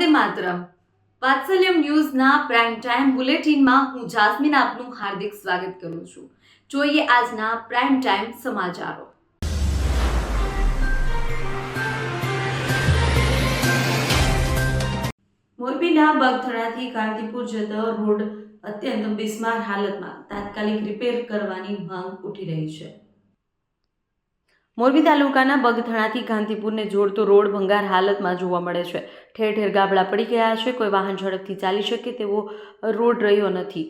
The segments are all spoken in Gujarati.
વંદે માતરમ. વાત્સલ્યમ ન્યૂઝના પ્રાઇમ ટાઈમ બુલેટિનમાં હું જાસ્મીન આપનું હાર્દિક સ્વાગત કરું છું. જોઈએ આજના પ્રાઇમ ટાઈમ સમાચારો. મોરબીના બગથરાથી કાંતિપુર જતો રોડ અત્યંત બિસ્માર હાલતમાં તાત્કાલિક રિપેર કરવાની માંગ ઉઠી રહી છે. મોરબી તાલુકાના બગથરાથી કાંતિપુરને જોડતો રોડ ભંગાર હાલતમાં જોવા મળે છે. ઠેર ઠેર ગાબડા પડી ગયા છે. કોઈ વાહન ઝડપથી ચાલી શકે તેવો રોડ રહ્યો નથી.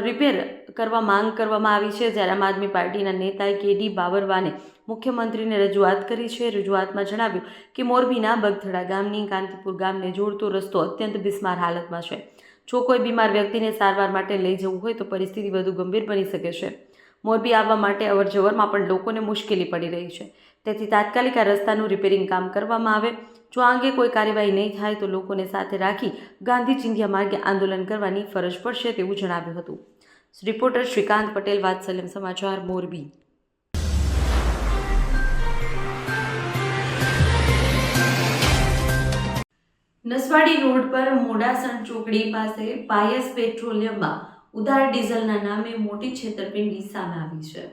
રિપેર કરવા માંગ કરવામાં આવી છે. જ્યારે આમ આદમી પાર્ટીના નેતાએ કેડી બાવરવાને મુખ્યમંત્રીને રજૂઆત કરી છે. રજૂઆતમાં જણાવ્યું કે મોરબીના બગથરા ગામની કાંતિપુર ગામને જોડતો રસ્તો અત્યંત બિસ્માર હાલતમાં છે. જો કોઈ બીમાર વ્યક્તિને સારવાર માટે લઈ જવું હોય તો પરિસ્થિતિ વધુ ગંભીર બની શકે છે. મોરબી આવવા માટે અવરજવરમાં પણ લોકોને મુશ્કેલી પડી રહી છે. તેથી તાત્કાલિક આ રસ્તાનું રિપેરિંગ કામ કરવામાં આવે. જો આ અંગે કોઈ કાર્યવાહી નહીં થાય તો લોકોને સાથે રાખી ગાંધી ચિંધ્યા માર્ગે આંદોલન કરવાની ફરજ પડશે તેવું જણાવ્યું હતું. રિપોર્ટર શ્રીકાંત પટેલ, વાત્સલ્યમ સમાચાર, મોરબી. નસવાડી રોડ પર મોડાસણ ચોકડી પાસે પાયસ પેટ્રોલિયમમાં ઉધાર ડીઝલના નામે મોટી છેતરપિંડી સામે આવી છે.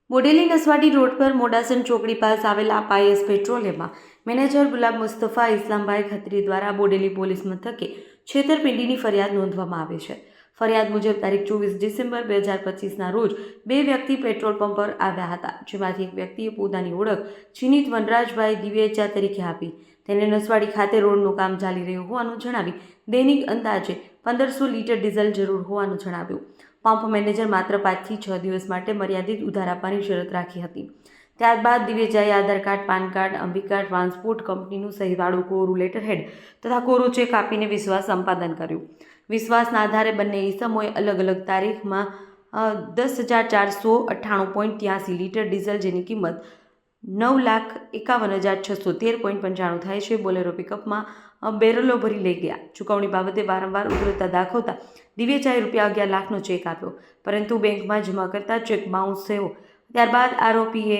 બોડેલી નસવાડી રોડ પર મોડાસણ ચોકડી પાસે આવેલા પાયસ પેટ્રોલિયમમાં મેનેજર ગુલાબ મુસ્તફા ઇસ્લામભાઈ ખત્રી દ્વારા બોડેલી પોલીસ મથકે છેતરપિંડીની ફરિયાદ નોંધવામાં આવી છે. ફરિયાદ મુજબ તારીખ 24 ડિસેમ્બર 2025ના રોજ બે વ્યક્તિ પેટ્રોલ પંપ પર આવ્યા હતા. જેમાંથી એક વ્યક્તિએ પોતાની ઓળખ ચિનિત વનરાજભાઈ દિવેચા તરીકે આપી. તેને નસવાડી ખાતે રોડનું કામ ચાલી રહ્યું હોવાનું જણાવી દૈનિક અંદાજે 1500 લીટર ડીઝલ જરૂર હોવાનું જણાવ્યું. પંપ મેનેજર માત્ર 5 થી 6 દિવસ માટે મર્યાદિત ઉધાર આપવાની શરત રાખી હતી. ત્યારબાદ દિવેચાએ Aadhaar card, PAN card, Ambika transport કંપનીનું સહીવાળું કોરું લેટરહેડ તથા કોરું ચેક આપીને વિશ્વાસ સંપાદન કર્યું. વિશ્વાસના આધારે બંને ઈસમોએ અલગ અલગ તારીખમાં 10,498.83 લીટર ડીઝલ, જેની કિંમત 9,51,613.95 થાય છે, બોલેરો પિકઅપમાં બેરલો ભરી લઈ ગયા. ચૂકવણી બાબતે વારંવાર ઉગ્રતા દાખવતા દિવેચાએ ₹11 લાખનો ચેક આપ્યો, પરંતુ બેંકમાં જમા કરતા ચેક બાઉન્સ થયો. ત્યારબાદ આરોપીએ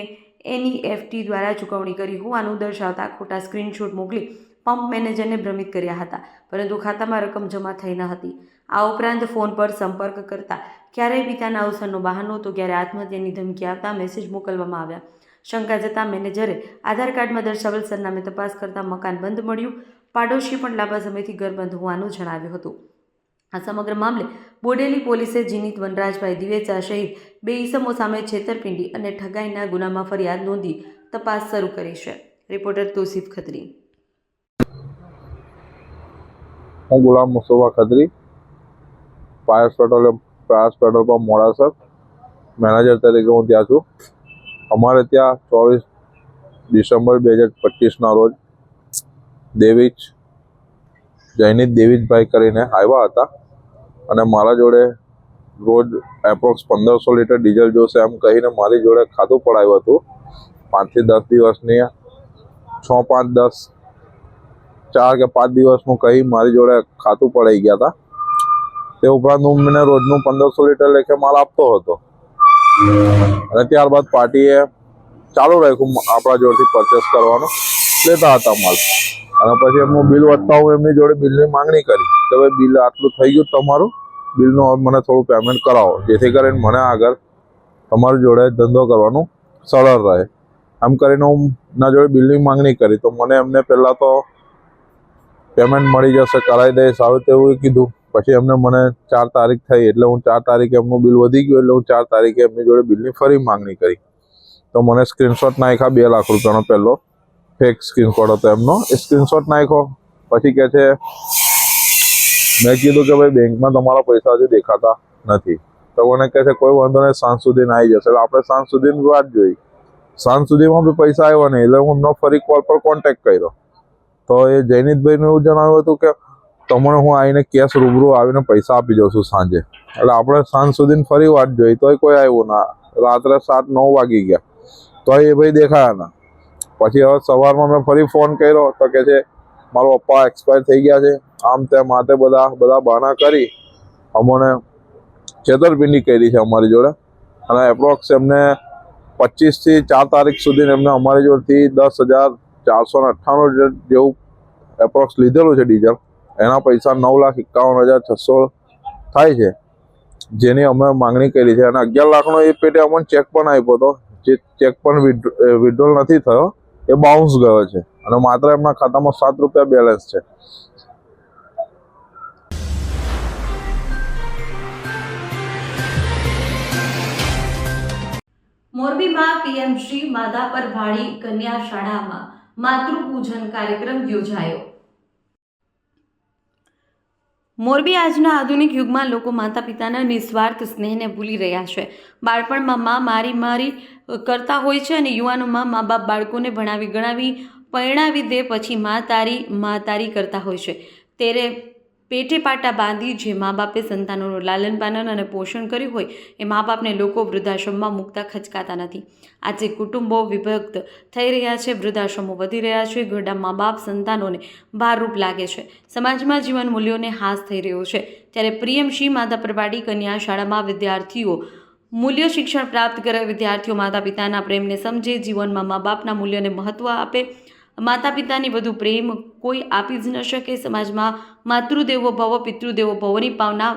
NEFT દ્વારા ચૂકવણી કરી હોવાનું દર્શાવતા ખોટા સ્ક્રીનશોટ મોકલી પંપ મેનેજરને ભ્રમિત કર્યા હતા, પરંતુ ખાતામાં રકમ જમા થઈ ન હતી. આ ઉપરાંત ફોન પર સંપર્ક કરતા ક્યારેય પિતાના અવસરનો બહાનો તો ક્યારે આત્મહત્યાની ધમકી આપતા મેસેજ મોકલવામાં આવ્યા. શંકા જતાં મેનેજરે આધાર કાર્ડમાં દર્શાવેલ સરનામે તપાસ કરતા મકાન બંધ મળ્યું. પાડોશી પણ લાંબા સમયથી ઘર બંધ હોવાનું જણાવ્યું હતું. આ સમગ્ર મામલે બોડેલી પોલીસે જીનિત વનરાજભાઈ દિવેચા સહિત બે ઈસમો સામે છેતરપિંડી અને ઠગાઈના ગુનામાં ફરિયાદ નોંધી તપાસ શરૂ કરી છે. રિપોર્ટર તોસીફ ખત્રી. હું Gulam Mustafa Khatri, Payas petrol pump Modasar manager તરીકે હું ત્યાં છું. અમારે ત્યાં 24 ડિસેમ્બર 2025ના રોજ જયનીત દેવીજભાઈ કરીને આવ્યા હતા અને મારા જોડે રોજ એપ્રોક્સ 1500 લીટર ડીઝલ જોશે એમ કહીને મારી જોડે ખાતું પડાવ્યું હતું. 5 થી 10 દિવસની 6, 5, 10, 4 કે 5 દિવસનું કહી મારી જોડે ખાતું પડાઈ ગયા હતા. તે ઉપરાંત હું મને રોજનું 1500 લીટર લેખે માલ આપતો હતો અને ત્યારબાદ પાર્ટીએ ચાલુ રાખ્યું આપણા જોડેથી પરચેસ કરવાનું, લેતા હતા માલ. અને પછી એમનું બિલ વધતા હું એમની જોડે બિલની માંગણી કરી કે ભાઈ બિલ આટલું થઈ ગયું તમારું, બિલનું હવે મને થોડું પેમેન્ટ કરાવો, જેથી કરીને મને આગળ તમારી જોડે ધંધો કરવાનું સરળ રહે. આમ કરીને હું ના જોડે બિલની માંગણી કરી તો મને એમને પહેલાં તો પેમેન્ટ મળી જશે, કરાવી દઈશ, આવે તેવું કીધું. પછી એમને મને 4 તારીખ થઈ એટલે હું 4 તારીખે એમનું બિલ વધી ગયું એટલે હું 4 તારીખે એમની જોડે બિલની ફરી માંગણી કરી. તો મને સ્ક્રીનશોટ નાખ્યા ₹2 લાખનો પહેલો ફેક સ્ક્રીનશોટ હતો એમનો. એ સ્ક્રીનશોટ નાખ્યો પછી કહે છે, મેં કીધું કે ભાઈ બેંકમાં તમારા પૈસા હજુ દેખાતા નથી. તો મને કહે છે કોઈ વાંધો નહીં, સાંજ સુધીને આવી જશે. એટલે આપણે સાંજ સુધીની વાત જોઈ. સાંજ સુધીમાં બી પૈસા આવ્યા નહીં એટલે હું એમનો ફરી કોલ પર કોન્ટેક્ટ કર્યો. તો એ જયનીતભાઈને એવું જણાવ્યું હતું કે તમને હું આવીને કેશ રૂબરૂ આવીને પૈસા આપી જાઉં છું સાંજે. એટલે આપણે સાંજ સુધીની ફરી વાત જોઈ તોય કોઈ આવ્યું ના. રાત્રે 7-9 વાગી ગયા તોય એ ભાઈ દેખાયા ના. પછી હવે સવારમાં મેં ફરી ફોન કર્યો તો કે છે મારા પપ્પા એક્સપાયર થઈ ગયા છે, આમ તેમ માથે બધા બહાના કરી અમને છેતરપિંડી કરી છે અમારી જોડે. અને એપ્રોક્સ એમને 25 થી 4 તારીખ સુધી એમને અમારી જોડેથી 10,498 જેવું એપ્રોક્સ લીધેલું છે ડીઝલ, એના પૈસા 9,51,600 થાય છે, જેની અમે માંગણી કરી છે. અને 11 લાખનો એ પેટે અમને ચેક પણ આપ્યો હતો, જે ચેક પણ વિડ્રોલ નથી થયો, એ બાઉન્સ ગયો છે અને માત્ર એમના ખાતામાં 7 રૂપિયા બેલેન્સ છે. મોરબીમાં પીએમ શ્રી માધાપર ભાડી કન્યા શાળામાં માતૃપૂજન કાર્યક્રમ યોજાયો. મોરબી આજના આધુનિક યુગમાં લોકો માતા પિતાના નિસ્વાર્થ સ્નેહને ભૂલી રહ્યા છે. બાળપણમાં માં મારી કરતા હોય છે અને યુવાનોમાં મા બાપ બાળકોને ભણાવી ગણાવી પરણાવી દે પછી માં તારી કરતા હોય છે. ત્યારે પેટે પાટા બાંધી જે મા બાપે સંતાનોનું લાલન પાલન અને પોષણ કર્યું હોય એ મા બાપને લોકો વૃદ્ધાશ્રમમાં મૂકતા ખચકાતા નથી. આજે કુટુંબો વિભક્ત થઈ રહ્યા છે, વૃદ્ધાશ્રમો વધી રહ્યા છે, ઘરડા મા બાપ સંતાનોને ભારરૂપ લાગે છે, સમાજમાં જીવન મૂલ્યોને હાસ થઈ રહ્યો છે. ત્યારે પ્રિયમશ્રી માધાપર ભાડી કન્યા શાળામાં વિદ્યાર્થીઓ મૂલ્ય શિક્ષણ પ્રાપ્ત કરે, વિદ્યાર્થીઓ માતા પિતાના પ્રેમને સમજે, જીવનમાં મા બાપના મૂલ્યોને મહત્વ આપે. માતા પિતાની વધુ પ્રેમ કોઈ આપી જ ન શકે. સમાજમાં માતૃદેવો ભવ પિતૃદેવો ભવની ભાવના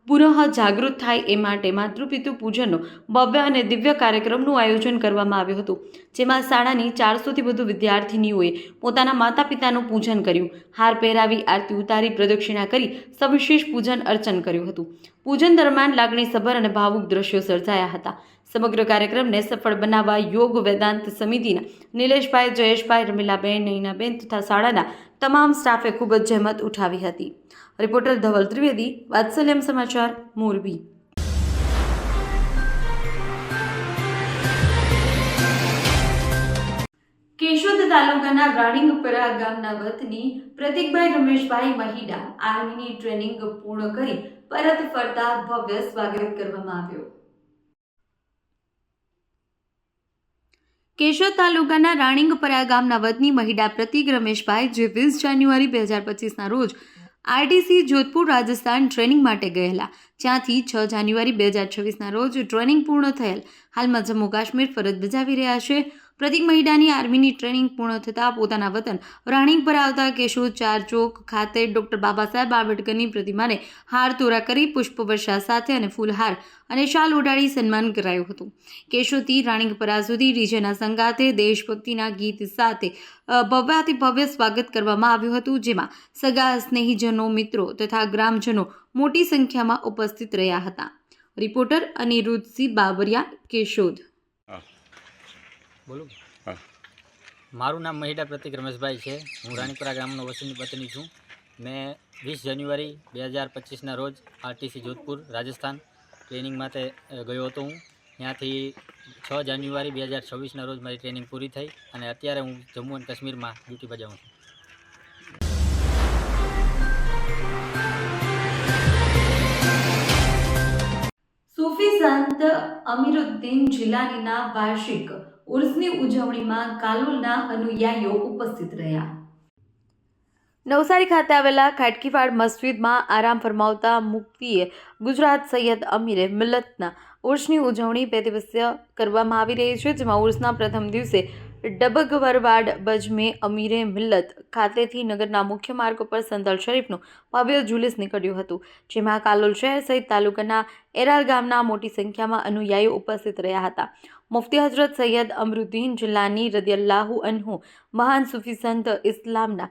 પુનઃ જાગૃત થાય એ માટે માતૃપિતૃ પૂજનનો ભવ્ય અને દિવ્ય કાર્યક્રમનું આયોજન કરવામાં આવ્યું હતું, જેમાં શાળાની 400થી વધુ વિદ્યાર્થીનીઓએ પોતાના માતા પિતાનું પૂજન કર્યું, હાર પહેરાવી, આરતી ઉતારી, પ્રદક્ષિણા કરી સવિશેષ પૂજન અર્ચન કર્યું હતું. પૂજન દરમિયાન લાગણીસભર અને ભાવુક દ્રશ્યો સર્જાયા હતા. સમગ્ર કાર્યક્રમને સફળ બનાવવા યોગ વેદાંત સમિતિના નિલેશભાઈ, જયેશભાઈ, રમીલાબેન, નૈનાબેન તથા શાળાના તમામ સ્ટાફે ખૂબ જ જહેમત ઉઠાવી હતી. રિપોર્ટર ધવલ ત્રિવેદી, વાત્સલ્યમ સમાચાર, મોરબી. કેશોદ તાલુકાના રાણીંગપરા ગામના વતની પ્રતિકભાઈ રમેશભાઈ મહિડા આર્મીની ટ્રેનિંગ પૂર્ણ કરી પરત ફરતા ભવ્ય સ્વાગત કરવામાં આવ્યું. કેશોદ તાલુકાના રાણીંગપરા ગામના વતની મહિડા પ્રતિક રમેશભાઈ, જે 20 જાન્યુઆરી 2025ના રોજ આરટીસી જોધપુર રાજસ્થાન ટ્રેનિંગ માટે ગયેલા, જ્યાંથી 6 જાન્યુઆરી 2026ના રોજ ટ્રેનિંગ પૂર્ણ થયેલ, હાલમાં જમ્મુ કાશ્મીર ફરજ બજાવી રહ્યા છે. પ્રતિક મહિડાની આર્મીની ટ્રેનિંગ પૂર્ણ થતાં પોતાના વતન રાણીંગપરા આવતા કેશોદ 4 ચોક ખાતે ડોક્ટર બાબા સાહેબ આંબેડકરની પ્રતિમાને હાર તોરા કરી પુષ્પવર્ષા સાથે અને ફૂલહાર અને શાલ ઓઢાડી સન્માન કરાયું હતું. કેશોદથી રાણીંગપરા સુધી ડીજેના સંગાથે દેશભક્તિના ગીત સાથે ભવ્યાતિ ભવ્ય સ્વાગત કરવામાં આવ્યું હતું, જેમાં સગા સ્નેહીજનો, મિત્રો તથા ગ્રામજનો મોટી સંખ્યામાં ઉપસ્થિત રહ્યા હતા. રિપોર્ટર અનિરુદ્ધસિંહ બાબરિયા, કેશોદ. બોલો. મારું નામ મહિડા પ્રતિક રમેશભાઈ છે. હું રાણીપરા ગામનો વતની છું. મેં 20 જાન્યુઆરી 2025ના રોજ આરટીસી જોધપુર રાજસ્થાન ટ્રેનિંગ માટે ગયો હતો. હું ત્યાંથી 6 જાન્યુઆરી 2026ના રોજ મારી ટ્રેનિંગ પૂરી થઈ અને અત્યારે હું જમ્મુ અને કાશ્મીરમાં ડ્યુટી બજાવું છું. સૂફી સંત અમીરુદ્દીન જિલાનીના વાર્ષિક ઉર્સની ઉજવણીમાં કાલોલના અનુયાયીઓ ઉપસ્થિત રહ્યા. નવસારી ખાતે આવેલા ખાટકીવાડ મસ્જિદમાં આરામ ફરમાવતા મુફ્તીએ ગુજરાત સૈયદ અમીરે મિલ્લતના ઉર્સની ઉજવણી 2 દિવસીય કરવામાં આવી રહી છે, જેમાં ઉર્સના પ્રથમ દિવસે ડબગવરવાડ બજમે અમીરે મિલ્લત ખાતેથી નગરના મુખ્ય માર્ગ પર સંદલ શરીફનું ભવ્ય જુલુસ નીકળ્યું હતું, જેમાં કાલોલ શહેર સહિત તાલુકાના એરાલ ગામના મોટી સંખ્યામાં અનુયાયીઓ ઉપસ્થિત રહ્યા હતા. મુફ્તી હજરત સૈયદ અમરુદ્દીન જિલ્લાની રદિયલ્લાહુ અન્હુ મહાન સૂફી સંત, ઇસ્લામના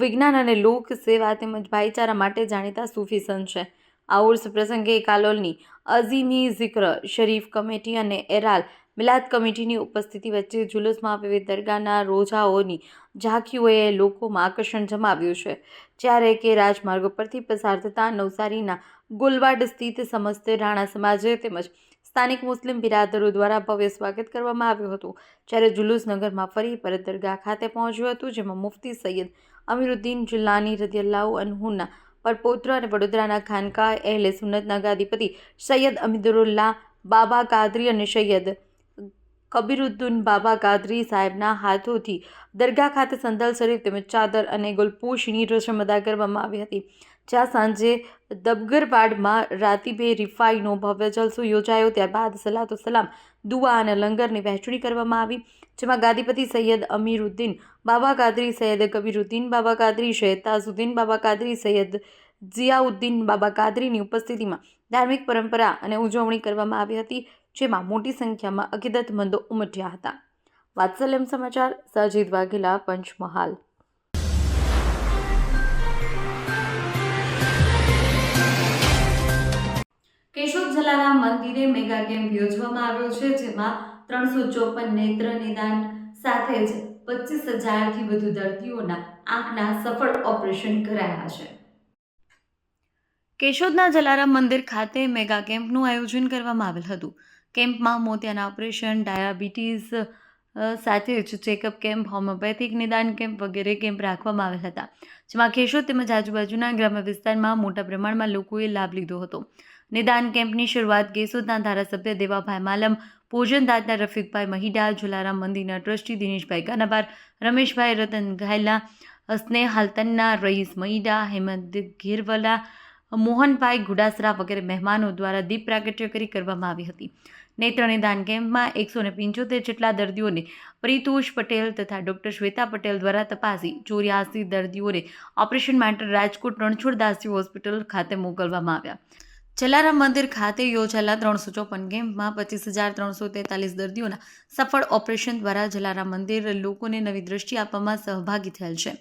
વિજ્ઞાન અને લોક સેવા તેમજ ભાઈચારા માટે જાણીતા સૂફી સંત છે. આ ઉર્સ પ્રસંગે કાલોલની અઝીમી ઝિક્ર શરીફ કમિટી અને એરાલ મિલાદ કમિટીની ઉપસ્થિતિ વચ્ચે જુલુસમાં વિવિધ દરગાહના રોજાઓની ઝાંખીઓએ લોકોમાં આકર્ષણ જમાવ્યું છે, જ્યારે કે રાજમાર્ગ પરથી પસાર થતા નવસારીના ગુલવાડ સ્થિત સમસ્ત રાણા સમાજે તેમજ સ્થાનિક મુસ્લિમ બિરાદરો દ્વારા ભવ્ય સ્વાગત કરવામાં આવ્યું હતું. જ્યારે જુલુસ નગરમાં ફરી પરત દરગાહ ખાતે પહોંચ્યું હતું, જેમાં મુફ્તી સૈયદ અમીરુદ્દીન જિલ્લાની રદિયલ્લાહુ અન્હુના પરપૌત્ર અને વડોદરાના ખાનકાહ અહેલે સુન્નતના ગાદીપતિ સૈયદ અમીદુલ્લાહ બાબા કાદરી અને સૈયદ કબીરુદ્દીન બાબા કાદરી સાહેબના હાથોથી દરગાહ ખાતે સંદલ શરીફ તેમજ ચાદર અને ગુલપોશની રસમ અદા કરવામાં આવી હતી. જ્યાં સાંજે દબગરવાડમાં રાતીબે રિફાઈનો ભવ્ય જલસો યોજાયો. ત્યારબાદ સલાતો સલામ, દુઆ અને લંગરની વહેંચણી કરવામાં આવી, જેમાં ગાદીપતિ સૈયદ અમીરુદ્દીન બાબા કાદરી, સૈયદ કબીરુદ્દીન બાબા કાદરી, સૈયદ તાજુદ્દીન બાબા કાદરી, સૈયદ જિયાઉદ્દીન બાબા કાદરીની ઉપસ્થિતિમાં ધાર્મિક પરંપરા અને ઉજવણી કરવામાં આવી હતી, જેમાં મોટી સંખ્યામાં અકીદતમંદો ઉમટ્યા હતા. વાત્સલ્યમ સમાચાર, સાજીદ વાઘેલા, પંચમહાલ. કેશોદ જલારામ મંદિરે મેગા કેમ્પ યોજવામાં આવ્યો છે, જેમાં 354 નેત્ર નિદાન સાથે જ 25,000થી વધુ દર્દીઓના આંખના સફળ ઓપરેશન કરાયા છે. કેશોદના જલારામ મંદિર ખાતે મેગા કેમ્પનું આયોજન કરવામાં આવેલ હતું. કેમ્પમાં મોતિયાના ઓપરેશન, ડાયાબિટીસ સાથે જ ચેકઅપ કેમ્પ, હોમિયોપેથિક નિદાન કેમ્પ વગેરે કેમ્પ રાખવામાં આવેલ હતા, જેમાં કેશોદ તેમજ આજુબાજુના ગ્રામ્ય વિસ્તારમાં મોટા પ્રમાણમાં લોકોએ લાભ લીધો હતો. નિદાન કેમ્પની શરૂઆત કેશોદના ધારાસભ્ય દેવાભાઈ માલમ, ભોજનદાતા રફીકભાઈ મહિડા, જલારામ મંદિરના ટ્રસ્ટી દિનેશભાઈ કાનાબાર, રમેશભાઈ રતન ઘાયલા, સ્નેહ હાલતનના, રઈસ મહિડા, હેમંત ઘેરવલા, મોહનભાઈ ગુડાસરા વગેરે મહેમાનો દ્વારા દીપ પ્રાગટ્ય કરી કરવામાં આવી હતી. નેત્ર નિદાન કેમ્પમાં 175 જેટલા દર્દીઓને પરિતોષ પટેલ તથા ડૉક્ટર શ્વેતા પટેલ દ્વારા તપાસી 84 દર્દીઓને ઓપરેશન માટે રાજકોટ રણછોડદાસજી હોસ્પિટલ ખાતે મોકલવામાં આવ્યા. જલારામ મંદિર ખાતે યોજાયેલા 354 કેમ્પમાં 25,343 દર્દીઓના સફળ ઓપરેશન દ્વારા જલારામ મંદિર લોકોને નવી દ્રષ્ટિ આપવામાં સહભાગી થયેલ છે.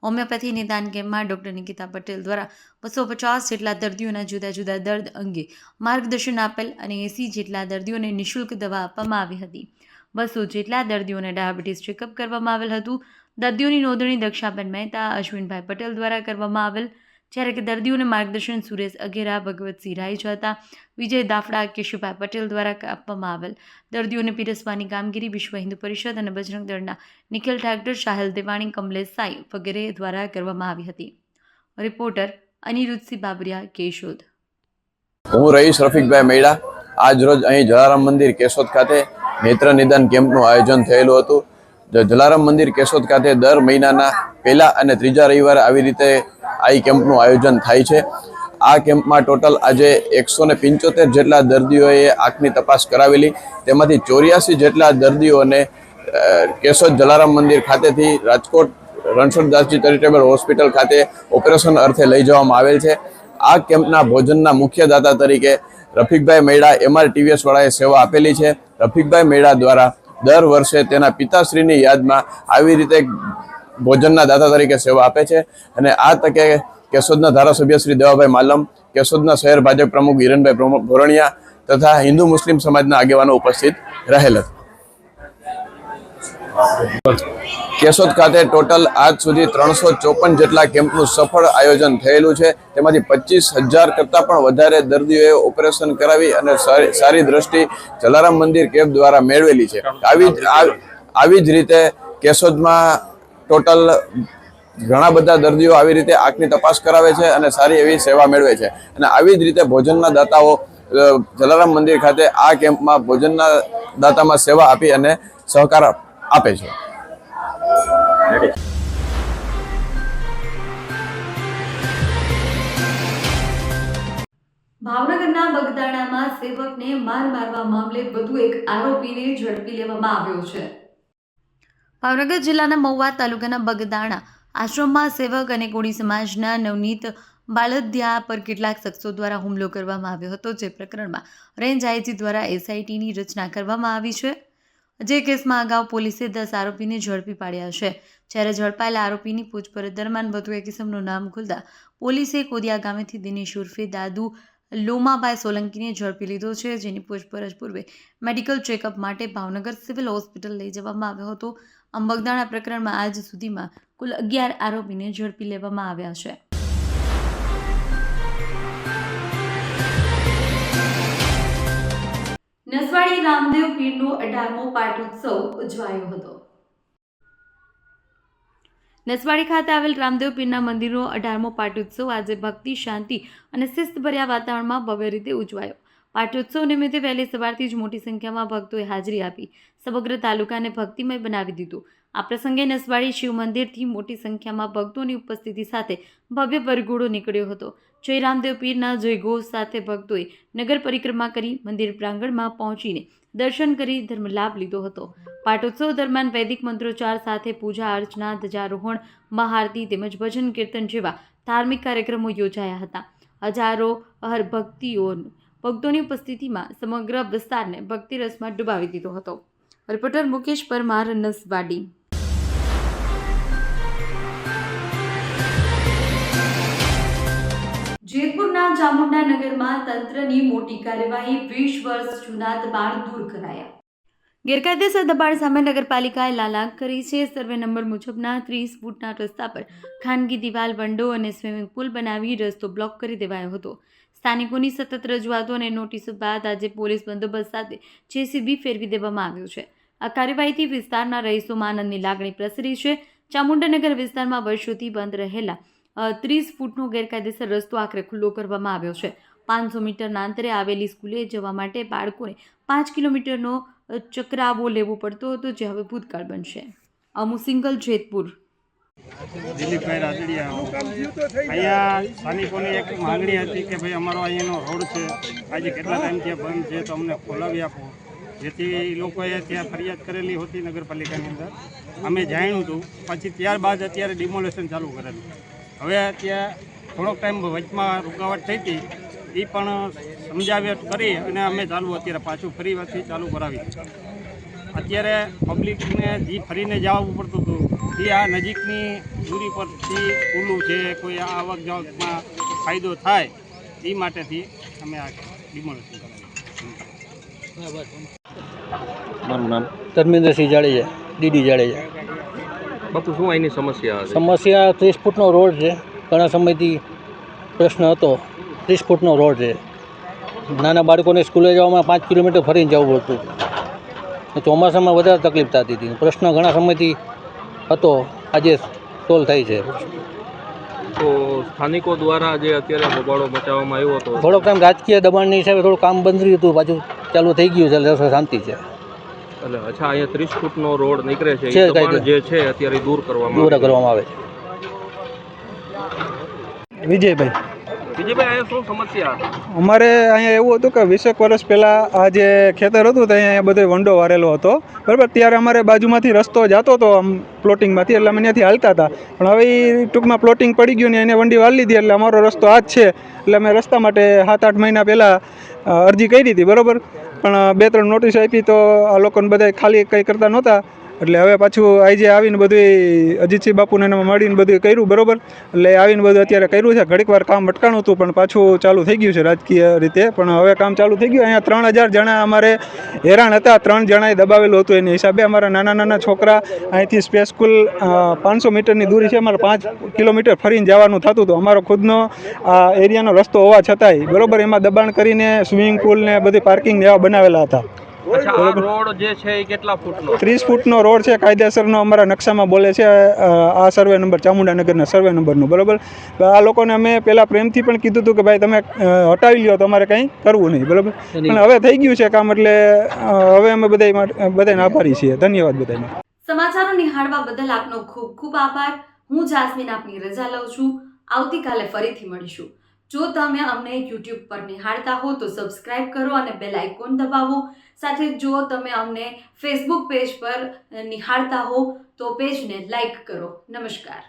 હોમિયોપેથી નિદાન કેમ્પમાં ડૉક્ટર નિકિતા પટેલ દ્વારા 250 જેટલા દર્દીઓના જુદા જુદા દર્દ અંગે માર્ગદર્શન આપેલ અને 80 જેટલા દર્દીઓને નિઃશુલ્ક દવા આપવામાં આવી હતી. 200 જેટલા દર્દીઓને ડાયાબિટીસ ચેકઅપ કરવામાં આવેલ હતું. દર્દીઓની નોંધણી દક્ષાબેન મહેતા, અશ્વિનભાઈ પટેલ દ્વારા કરવામાં આવેલ, જ્યારે કે દર્દીઓને માર્ગદર્શન સુરેશ અઘેરા, ભગવતસિંહ રાયજાતા, વિજય દાફડા, કેશુભાઈ પટેલ દ્વારા આપવામાં આવેલ. દર્દીઓને પીરસવાની કામગીરી વિશ્વ હિન્દુ પરિષદ અને બજરંગ દળના નિખિલ ઠાકર, સાહિલ દેવાણી, કમલેશ સાઈ વગેરે દ્વારા કરવામાં આવી હતી. રિપોર્ટર અનિરુદ્ધસિંહ બાબરિયા, કેશોદ. હું રઈસ રફીકભાઈ મૈડા. આજ રોજ અહીં જલારામ મંદિર કેશોદ ખાતે નેત્ર નિદાન કેમ્પનું આયોજન થયેલું હતું. જલારામ મંદિર કેશોદ ખાતે દર મહિનાના પહેલા અને ત્રીજા રવિવારે આવી રીતે આ કેમ્પનું આયોજન થાય છે. આ કેમ્પમાં ટોટલ આજે 175 જેટલા દર્દીઓએ આંખની તપાસ કરાવેલી, તેમાંથી 84 જેટલા દર્દીઓને કેશોદ જલારામ મંદિર ખાતેથી રાજકોટ રણછોડદાસજી ચેરિટેબલ હોસ્પિટલ ખાતે ઓપરેશન અર્થે લઈ જવામાં આવેલ છે. આ કેમ્પના ભોજનના મુખ્ય દાતા તરીકે રફીકભાઈ મૈડા MRTVS વાળાએ સેવા આપેલી છે. રફીકભાઈ મૈડા દ્વારા દર વર્ષે તેના પિતાશ્રીની યાદમાં આવી રીતે ભોજનના દાતા તરીકે સેવા આપે છે. અને આ તકે કેશોદના ધારાસભ્ય શ્રી દેવાભાઈ માલમ, કેશોદના શહેર ભાજપ પ્રમુખ હિરણભાઈ ભોરણિયા તથા હિન્દુ મુસ્લિમ સમાજના આગેવાનો ઉપસ્થિત રહેલ હતા. કેશોદ ખાતે ટોટલ આજ સુધી 354 જેટલા કેમ્પનું સફળ આયોજન થયેલું છે. તેમાંથી 25,000 કરતાં પણ વધારે દર્દીઓએ ઓપરેશન કરાવી અને સારી દ્રષ્ટિ જલારામ મંદિર કેમ્પ દ્વારા મેળવેલી છે. આવી જ રીતે કેશોદમાં ટોટલ ઘણા બધા દર્દીઓ આવી રીતે આંખની તપાસ કરાવે છે અને સારી એવી સેવા મેળવે છે. અને આવી જ રીતે ભોજનના દાતાઓ જલારામ મંદિર ખાતે આ કેમ્પમાં ભોજનના દાતામાં સેવા આપી અને સહકાર આપે છે. ભાવનગરના બગદાણામાં સેવકને મારવા મામલે વધુ એક આરોપીને ઝડપી લેવામાં આવ્યો છે. ભાવનગર જિલ્લાના મહુવા તાલુકાના બગદાણા આશ્રમમાં સેવક અને કોળી સમાજના નવનીત બાળદિયા પર કેટલાક શખ્સો દ્વારા હુમલો કરવામાં આવ્યો હતો, જે પ્રકરણમાં રેન્જ આઈજી દ્વારા SITની રચના કરવામાં આવી છે. જે કેસમાં અગાઉ પોલીસે 10 આરોપીને ઝડપી પાડ્યા છે. જ્યારે ઝડપાયેલા આરોપીની પૂછપરછ દરમિયાન વધુ એક ઇસમનું નામ ખુલતા પોલીસે કોદિયા ગામેથી દિનેશ ઉર્ફે દાદુ લોમાભાઈ સોલંકીને ઝડપી લીધો છે, જેની પૂછપરછ પૂર્વે મેડિકલ ચેકઅપ માટે ભાવનગર સિવિલ હોસ્પિટલ લઈ જવામાં આવ્યો હતો. આમ બગદાણા પ્રકરણમાં આજ સુધીમાં કુલ 11 આરોપીને ઝડપી લેવામાં આવ્યા છે. નસવાડી રામદેવ પીરનો 18મો પાટોત્સવ ઉજવાયો હતો. નસવાડી ખાતે આવેલ રામદેવ પીરના મંદિરનો 18મો પાટોત્સવ આજે ભક્તિ, શાંતિ અને શિસ્તભર્યા વાતાવરણમાં ભવ્ય રીતે ઉજવાયો. પાટોત્સવ નિમિત્તે વહેલી સવારથી જ મોટી સંખ્યામાં ભક્તોએ હાજરી આપી સમગ્ર તાલુકાને ભક્તિમય બનાવી દીધું. આ પ્રસંગે નસવાડી શિવ મંદિરથી મોટી સંખ્યામાં ભક્તોની ઉપસ્થિતિ સાથે ભવ્ય વરઘોડો નીકળ્યો હતો. જય રામદેવ પીરના જયઘોષ સાથે ભક્તોએ નગર પરિક્રમા કરી મંદિર પ્રાંગણમાં પહોંચીને દર્શન કરી ધર્મલાભ લીધો હતો. પાટોત્સવ દરમિયાન વૈદિક મંત્રોચ્ચાર સાથે પૂજા અર્ચના, ધ્વજારોહણ, મહાઆરતી તેમજ ભજન કીર્તન જેવા ધાર્મિક કાર્યક્રમો યોજાયા હતા. હજારો ભક્તોની ઉપસ્થિતિમાં સમગ્ર વિસ્તારને ભક્તિરસમાં ડૂબાવી દીધો હતો. રિપોર્ટર મુકેશ પરમાર, નસવાડી. જેતપુરના ચામુંડા નગરમાં તંત્રની મોટી કાર્યવાહી, 20 વર્ષ જૂના દબાણ દૂર કરાયા. ગેરકાયદેસર દબાણ સામે નગરપાલિકાએ લાલાંક કરી છે. સર્વે નંબર મુજબના 30 ફૂટના રસ્તા પર ખાનગી દિવાલ, વંડો અને સ્વિમિંગ પુલ બનાવી રસ્તો બ્લોક કરી દેવાયો હતો. સ્થાનિકોની સતત રજૂઆતો અને નોટિસો બાદ આજે પોલીસ બંદોબસ્ત સાથે જેસીબી ફેરવી દેવામાં આવ્યું છે. આ કાર્યવાહીથી વિસ્તારના રહીશોમાં આનંદની લાગણી પ્રસરી છે. ચામુંડાનગર વિસ્તારમાં વર્ષોથી બંધ રહેલા 30 ફૂટનો ગેરકાયદેસર રસ્તો આખરે ખુલ્લો કરવામાં આવ્યો છે. 500 મીટરના અંતરે આવેલી સ્કૂલે જવા માટે બાળકોને 5 કિલોમીટરનો ચકરાવો લેવો પડતો હતો, જે હવે ભૂતકાળ બનશે. અમુ સિંગલ, જેતપુર. દિલીપભાઈ રાદડિયા. અહીંયા સ્થાનિકોની એક માંગણી હતી કે ભાઈ અમારો અહીંયાનો રોડ છે, આજે કેટલા ટાઈમથી બંધ છે, તો અમને ખોલાવી આપો. જેથી લોકોએ ત્યાં ફરિયાદ કરેલી હતી નગરપાલિકાની અંદર. અમે જાણ્યું હતું, પછી ત્યારબાદ અત્યારે ડિમોલેશન ચાલુ કરેલું. હવે ત્યાં થોડોક ટાઈમ વચમાં રૂકાવટ થઈ હતી, એ પણ સમજાવટ કરી અને અમે અત્યારે પાછું ફરી વખત ચાલુ કરાવી. અત્યારે પબ્લિકને જે ફરીને જવું પડતું હતું, એ આ નજીકની દૂરી પરથી સ્કૂલો છે, કોઈ આવક જાવકમાં ફાયદો થાય એ માટેથી અમે આ ડિમોલેશન કરાવ્યું. મારું નામ ધર્મેન્દ્રસિંહ જાડેજા, ડીડી જાડેજા. બાપુ, શું અહીંની સમસ્યા હતી? સમસ્યા 30 ફૂટનો રોડ છે. ઘણા સમયથી પ્રશ્ન હતો. 30 ફૂટનો રોડ છે. નાના બાળકોને સ્કૂલે જવામાં 5 કિલોમીટર ફરીને જવું પડતું. ચોમાસામાં વધારે તકલીફ થતી હતી. પ્રશ્ન ઘણા સમયથી હતો, આજે સોલ્વ થાય છે. તો સ્થાનિકો દ્વારા જે અત્યારે હોબાળો મચાવવામાં આવ્યો હતો, થોડોક ટાઈમ રાજકીય દબાણની હિસાબે થોડું કામ બંધ રહ્યું હતું, પાછું ચાલુ થઈ ગયું છે, એટલે શાંતિ છે. એટલે અચ્છા, અહીંયા 30 ફૂટનો રોડ નીકળે છે, એ દબાણ જે છે અત્યારે દૂર કરવામાં આવે છે. વિજયભાઈ, અહીંયા શું સમસ્યા? અમારે અહીંયા એવું હતું કે 20 વર્ષ પહેલાં આ જે ખેતર હતું તો અહીંયા બધો વંડો વારેલો હતો, બરાબર. ત્યારે અમારે બાજુમાંથી રસ્તો જતો હતો આમ પ્લોટિંગમાંથી, એટલે અમે ત્યાંથી હાલતા હતા. પણ હવે એ ટૂંકમાં પ્લોટિંગ પડી ગયું ને એને વંડી વાળી લીધી, એટલે અમારો રસ્તો આ જ છે. એટલે અમે રસ્તા માટે 7-8 મહિના પહેલાં અરજી કરી હતી, બરાબર. પણ 2-3 નોટિસ આપી તો આ લોકોને બધા ખાલી કંઈ કરતા નહોતા. એટલે હવે પાછું આજે આવીને બધું અજીતસિંહ બાપુને એમાં મળીને બધું કર્યું, બરાબર. એટલે આવીને બધું અત્યારે કર્યું છે. ઘડીક વાર કામ અટકાણું હતું, પણ પાછું ચાલુ થઈ ગયું છે રાજકીય રીતે. પણ હવે કામ ચાલુ થઈ ગયું. અહીંયા 3000 જણા અમારે હેરાન હતા. 3 જણાએ દબાવેલું હતું. એની હિસાબે અમારા નાના છોકરા અહીંથી સ્પેસ સ્કૂલ 500 મીટરની દૂરી છે, અમારે 5 કિલોમીટર ફરીને જવાનું થતું હતું. અમારો ખુદનો આ એરિયાનો રસ્તો હોવા છતાંય, બરાબર, એમાં દબાણ કરીને સ્વિમિંગ પુલ ને બધી પાર્કિંગ એવા બનાવેલા હતા. રોડ જે છે એ કેટલા ફૂટનો? 30 ફૂટનો રોડ છે, કાયદેસરનો. અમારા નકશામાં બોલે છે આ સર્વે નંબર, ચામુંડાનગરના સર્વે નંબરનું, બરાબર. આ લોકોને અમે પહેલાં પ્રેમથી પણ કીધું હતું કે ભાઈ તમે હટાવી લ્યો, તમારે કંઈ કરવું નહીં, બરાબર. પણ હવે થઈ ગયું છે કામ, એટલે હવે અમે બધાને આભારી છીએ. ધન્યવાદ બધાને. સમાચારો નિહાળવા બદલ આપનો ખૂબ ખૂબ આભાર. હું જાસ્મીન આપની રજા લઉં છું. આવતીકાલે ફરીથી મળીશું. જો તમે અમને YouTube પર નિહાળતા હો તો સબસ્ક્રાઇબ કરો અને બેલ આઇકોન દબાવો. સાથે જો તમે અમને Facebook પેજ પર નિહાળતા હો તો પેજને લાઈક કરો. નમસ્કાર.